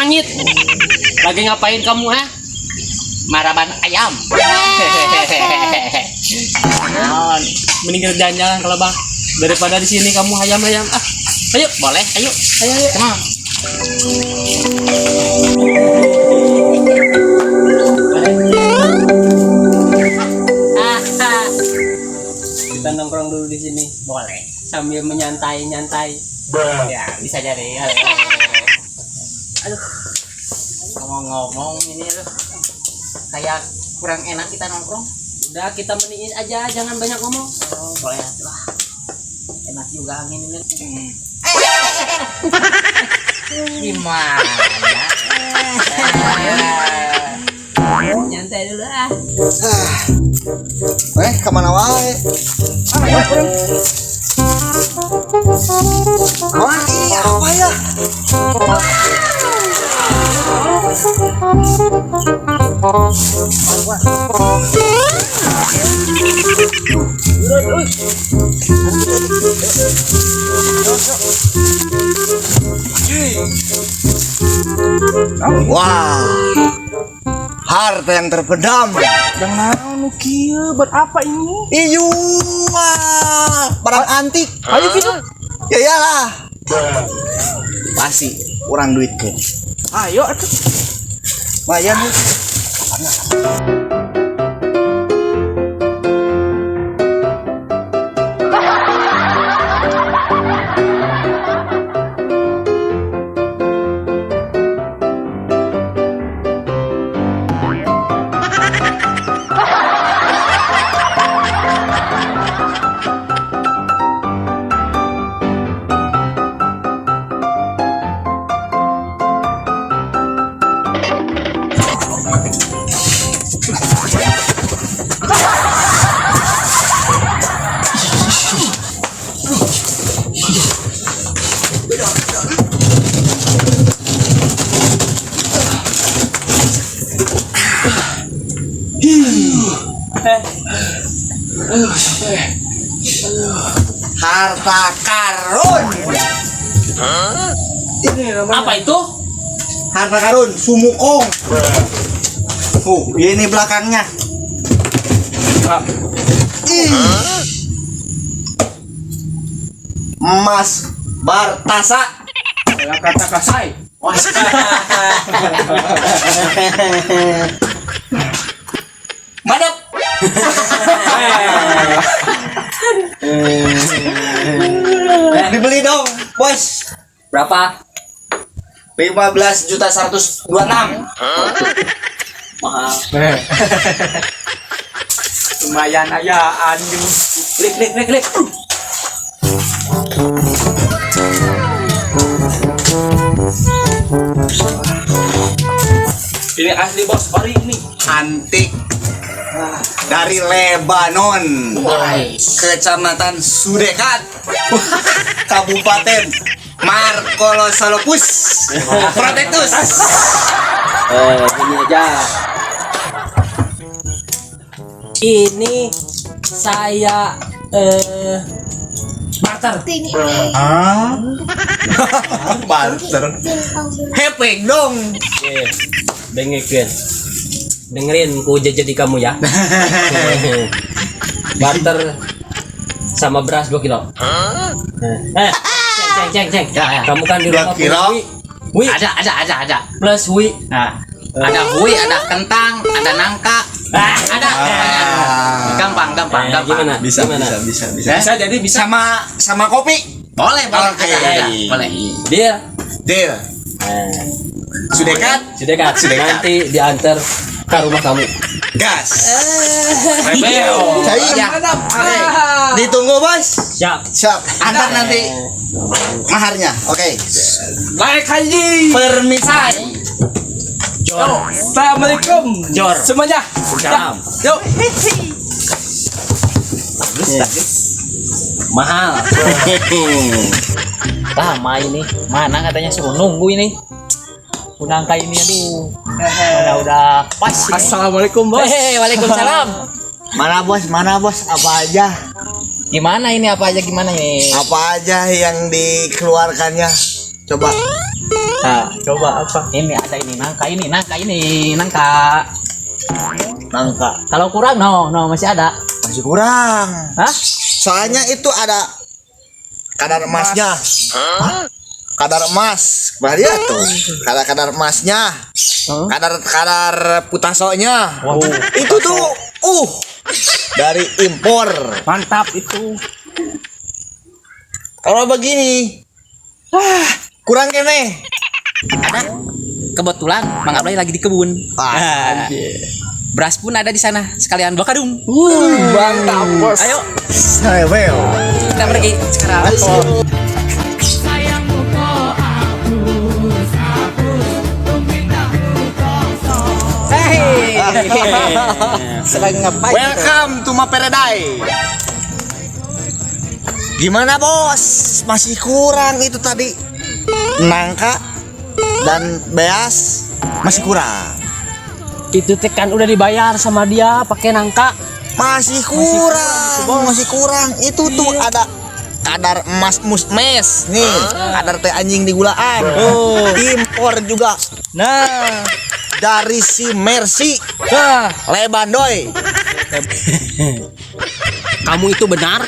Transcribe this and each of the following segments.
langit. Lagi ngapain kamu, ha? Maraban ayam. Nah, mending jalan-jalan kalau bang daripada di sini kamu ayam-ayam. Ah, ayo, boleh, ayo. Come on. Kita nongkrong dulu di sini, boleh. Sambil menyantai-nyantai. Ya, bisa jadi. Aduh, ngomong-ngomong ini loh, kayak kurang enak kita nongkrong. Udah kita meniin aja, jangan banyak ngomong. Oh, boleh lah. Enak juga angin ini. Gimana? Nyantai dulu ah. Kemana wae? Apa ya? Wah, harta yang terpendam. Jangan kieu, buat apa ini? Iyo, barang antik. Ayo gitu. Ya iyalah. Pasti kurang duit ke. Ayo atuh. Lumayan. Harta karun. Ini namanya. Apa itu? Harta karun sumukong. Ini belakangnya. Emas Bartasa. Kata kasai. Madep. Dibeli dong, bos. Berapa? 15.126. Mahal. Lumayan aja anjing. Klik. Ini asli bos, ori ini. Antik dari Lebanon, Kecamatan Sudekat, Kabupaten Markolosalopus, Protektus. Ini aja. Ini saya barter. Barter. Hepeng dong. Dengerin. Dengerin ku jadi kamu ya. Barter sama beras 2 kilo. Ceng. Kamu kan di rumah 2 kilo. Wi. Ada. Plus wi. Nah, ada hui, ada kentang, ada nangka. Ada. Gampang. Gimana? Bisa. Bisa jadi bisa. Sama kopi. Boleh. Oke. Ada. Boleh. Deal. Sudekat. Nanti diantar ke rumah kamu. Gas. Rebel. Saya ditunggu bos. Siap. Antar nanti maharnya. Oke. Baik haji. Permisi. Assalamualaikum. Jor. Semuanya. Salam. Yuk. Mahal. Lama ini. Mana katanya suruh nunggu ini. Unangka ini aduh. Udah pas. Assalamualaikum bos. Waalaikumsalam. Mana bos? Apa aja? Gimana ini? Apa aja gimana ini? Apa aja yang dikeluarkannya? Coba. Nah, coba apa? Ini ada ini nangka. Nangka. Kalau kurang masih ada. Masih kurang. Hah? Soalnya itu ada kadar emasnya. Kadar emas. Bahaya tuh. Kadar emasnya. Kadar putasonya. Wow. Itu tuh dari impor. Mantap itu. Kalau begini kurang kene. Kebetulan Mang Abdul lagi di kebun. Beras pun ada di sana, sekalian bakadung. Mantap, Bos. Ayo, Sewel. kita pergi sekarang. Hei, sedang ngapain? Welcome to my paradise. Gimana, Bos? Masih kurang itu tadi. Nangka dan beas masih kurang. Itu tekan udah dibayar sama dia pakai nangka. Masih kurang. Itu tuh ada kadar emas musmes nih, kadar teh anjing di gulaan. Impor juga. Nah, dari si Mercy. Lebandoy. Kamu itu benar?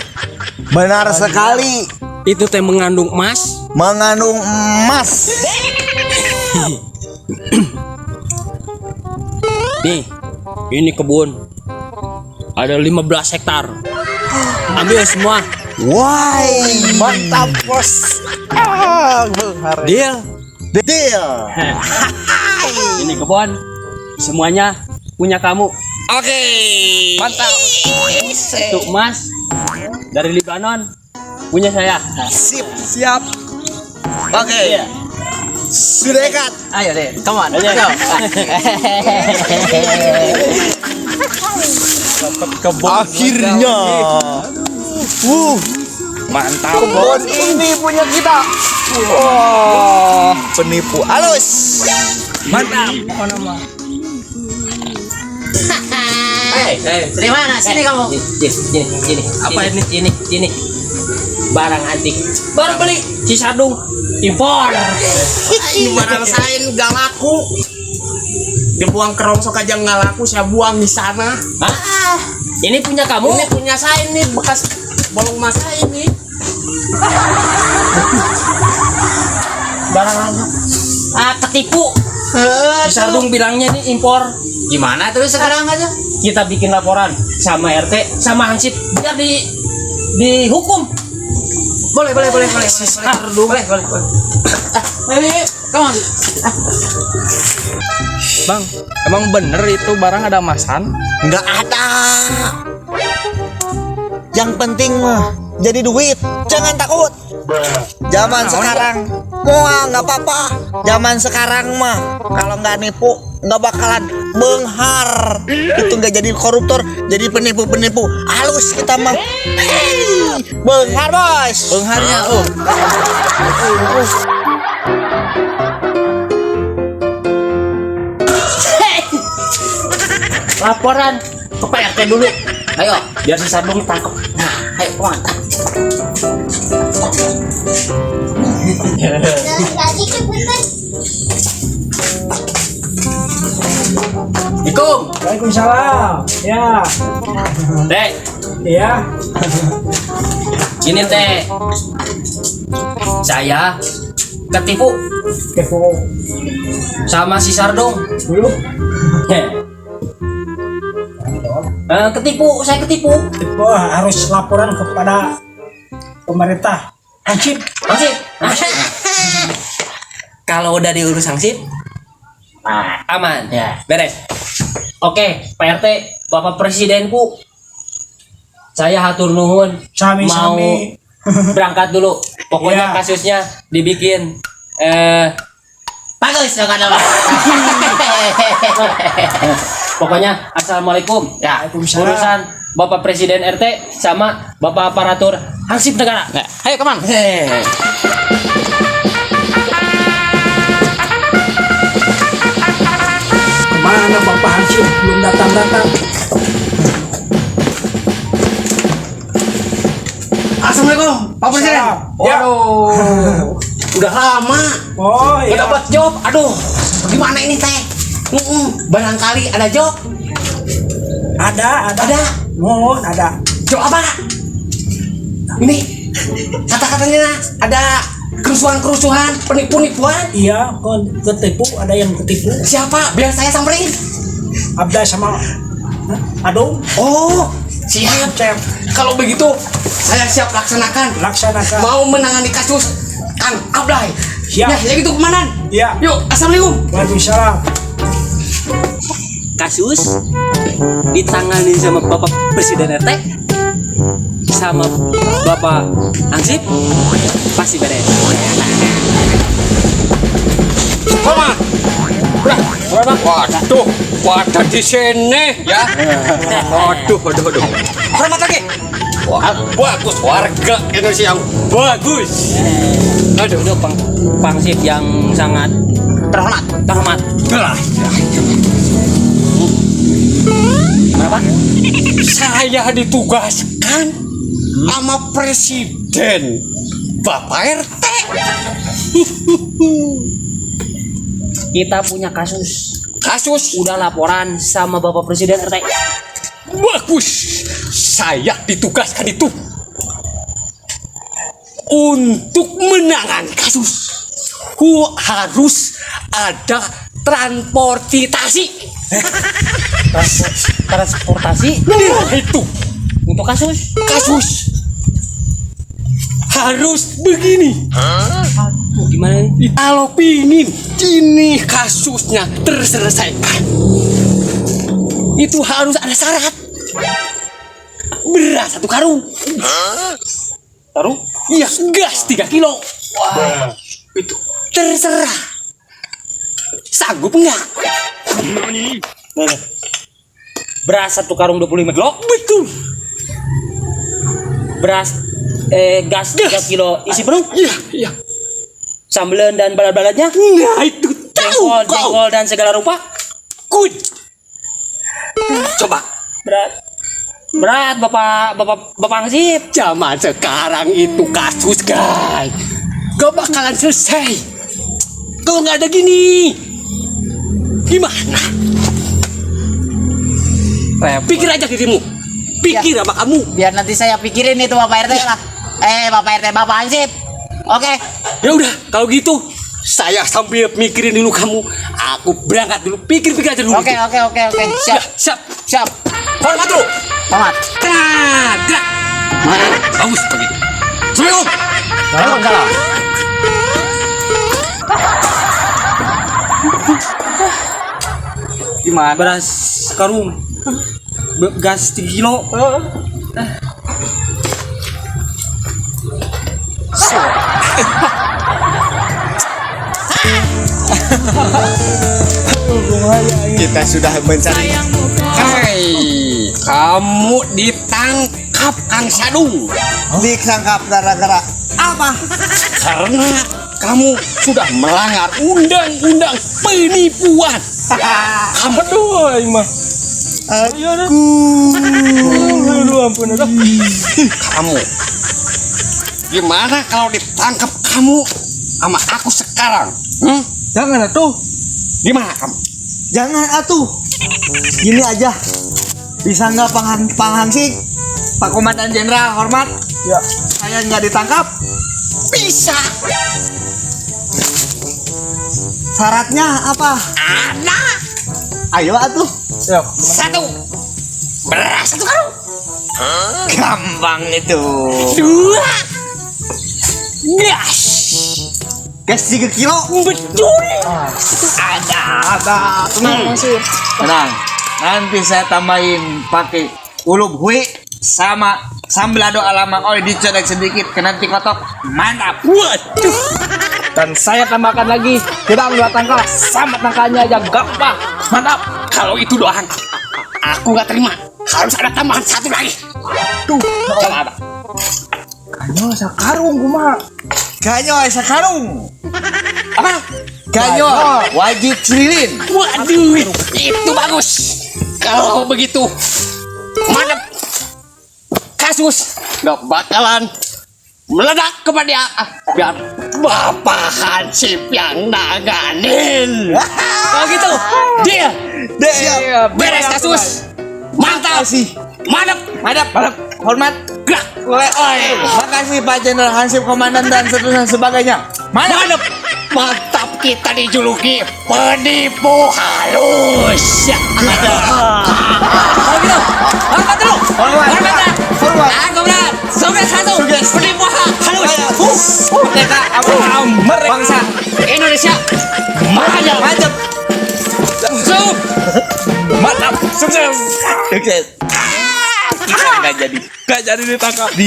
Benar sekali. Itu teh mengandung emas. Mengandung emas. Nih, ini kebun. Ada 15 hektar. Ambil semua. Wah, mantap, Bos. Deal. Deal. Ini kebun. Semuanya punya kamu. Oke. Mantap. Untuk emas dari Libanon punya saya. Siap. Oke. Sudah dekat. Ayo deh, come on, ayo. Akhirnya. Mantap, Bos. Ini punya kita. Wah, penipu halus. Mantap. Dari mana? Sini kamu. Sini. Apa ini? Barang antik. Baru beli Cisardung impor. Barang saya nggak laku, dibuang ke rongsok aja nggak laku, saya buang di sana. Hah? Ini punya kamu? Ini punya saya, ini bekas bolong emas saya ini. Barang ketipu. Cisardung bilangnya ini impor. Gimana terus sekarang aja? Kita bikin laporan sama RT sama Hansip biar dihukum. Boleh. Boleh. Come on. Bang, emang bener itu barang ada emasan? Nggak ada. Yang penting mah jadi duit. Jangan takut. Zaman sekarang nggak apa-apa. Zaman sekarang mah kalau nggak nipu nggak bakalan benghar. Itu nggak jadi koruptor, jadi penipu. Halus kita mah. Hey, benghar, Bos. Pengharnya Laporan ke PRT dulu. Ayo, Biar si Sardung tangkap. nah, ayo come on. Assalamualaikum. Waalaikumsalam. Ya, Dek, ya. ini teh. Saya ketipu Kepo sama si Sardung. dulu. Saya ketipu. Wah, harus laporan kepada pemerintah. Hansip. Masih. Kalau udah diurus sanksi, Aman. Ya. Beres. Oke, Pak RT, Bapak Presidenku. Saya hatur nuhun. Mau Sami-sami. berangkat dulu. Pokoknya Ya. kasusnya dibikin Bagus dong kan Pak. pokoknya assalamualaikum. Ya, Waalaikumsalam. Urusan Bapak Presiden RT sama Bapak aparatur Hansip negara. ya. Ayo come on. Kemana Bapak Hansip belum datang? Assalamualaikum, Pak Presiden. Ya. Udah lama Oh iya. dapat job. Aduh, gimana ini teh? Barangkali ada job. Ada. Ada. Mohon ada. Job apa? Ini kata-katanya ada kerusuhan, penipuan. Iya, ketipu, ada yang ketipu. Siapa? Biar saya samperin. Abda sama Adung. Oh, siap. Kalau begitu, saya siap laksanakan. Laksanakan. Mau menangani kasus Kang Ablay. Siap. Ya gitu komandan. Iya. Yuk, assalamualaikum. Waalaikumsalam. Kasus ditangani sama Bapak Presiden RT sama Bapak Ansip pasti beres. Waduh, wadah di sini ya. Aduh. Hormat lagi. Bagus warga Indonesia yang bagus. Aduh, itu Pangsip yang sangat terhormat. Kenapa? Saya ditugaskan sama Presiden Bapak RT. Kita punya kasus. Kasus Udah laporan sama Bapak Presiden RT. bagus. Saya ditugaskan itu untuk menangani kasus. Harus ada transportasi. Transportasi Nah, itu untuk kasus. Harus begini. Gimana nih? Kalau pingin ini kasusnya terselesaikan, itu harus ada syarat. Beras 1 karung. Taruh Iya, gas 3 kilo. Wah, itu terserah. Sanggup enggak? beras 1 karung 25 kilo. Betul. Beras gas 3 kilo isi penuh. Iya. Sambelan dan balad-baladnya. Nah, itu tahu kau. Jengkol dan segala rupa. Good. Coba. Berat Bapak Ansip. Zaman sekarang itu kasus, guys. Gak bakalan selesai kalau nggak ada gini. Gimana? Pikir aja dirimu. Pikir sama kamu. Biar nanti saya pikirin itu Bapak RT lah. Bapak RT, Bapak Ansip. Oke. Ya udah, kalau gitu saya sambil mikirin dulu kamu. Aku berangkat dulu. Pikir aja dulu. Oke. Ya, Siap. siap. Hormat dulu. Hormat. Gerak. Bagus begitu. Assalamualaikum. Waalaikumsalam. Gimana? Beras karung. Gas 3 kilo. Kita sudah mencari. Hai, kamu ditangkap Kang Sadung Ditangkap gara-gara apa? karena kamu sudah melanggar undang-undang penipuan. Kamu doang mah. Kamu. Gimana kalau ditangkap kamu sama aku sekarang? Jangan atuh. Gimana kamu? Jangan atuh. Gini aja. Bisa nggak Hansik? Pak Komandan Jenderal hormat. Ya. Saya nggak ditangkap. Bisa. Syaratnya apa? Ada. Ayo atuh. Yuk. 1. Beras 1 karung. Gampang itu. 2. Gas. Gas 3 kilo. Betul. Ada. Tenang sih. Tenang. Nanti saya tambahin pakai ulub hui sama sambal ado alama oi dicolek sedikit ke nanti kotok. Mantap. Waduh. Dan saya tambahkan lagi tidak 2 tangka sama tangkanya aja gampang. Mantap. Kalau itu doang, aku nggak terima. Harus ada tambahan 1 lagi. Tuh. Coba apa? Kanyo sakarung kumaha? Kanyo sakarung. Apa? Kanyo wajib cililin. Waduh, itu bagus. Kalau begitu, mantap. Kasus nggak bakalan meledak kepada biar Bapak Hansip yang nanganin. Kalau gitu, deal. Beres kasus. Mantap. Mantap. Hormat. Gerak. Makasih Pak Jenderal Hansip, Komandan dan seterusnya sebagainya. Mantap. Mantap, kita dijuluki penipu halus. Kalau gitu, hormat dulu. Hormat. Hormat. Sukses satu. Penipu halus. Merdeka bangsa Indonesia maju. Mantap. Sukses. Gak jadi ditangkap. Jadi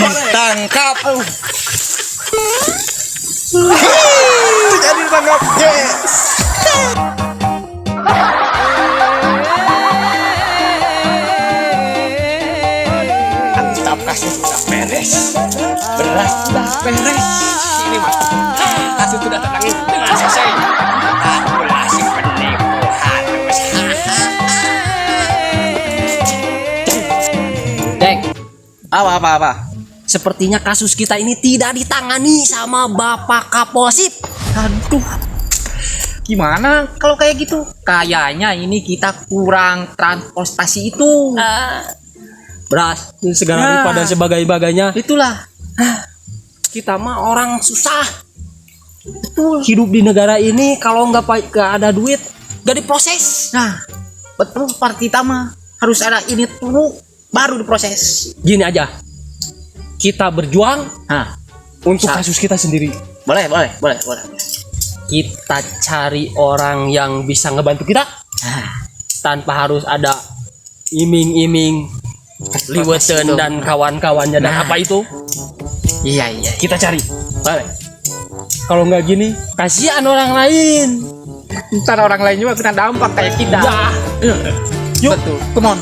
ditangkap. Yes. Mantap, kasus sudah beres. Beras sudah beres. Ini mah kasus sudah tertangani dengan selesai. Kalkulasi penipu halus. Dek, Apa? sepertinya kasus kita ini tidak ditangani sama Bapak Kaposip. Aduh, gimana kalau kayak gitu? Kayaknya ini kita kurang transportasi itu. Beras, segala rupa dan sebagainya. Itulah. Kita mah orang susah. Betul. Hidup di negara ini kalau nggak ada duit, nggak diproses. Nah, betul, part kita mah harus ada ini dulu baru diproses. Gini aja, kita berjuang Nah, untuk kasus kita sendiri. boleh. Kita cari orang yang bisa ngebantu kita tanpa harus ada iming-iming, liwetan dan kawan-kawannya dan apa itu. Iya. Kita cari. Boleh. Kalau nggak gini, kasihan orang lain. Ntar orang lain juga kena dampak kayak kita. Ya. Yuk, come on.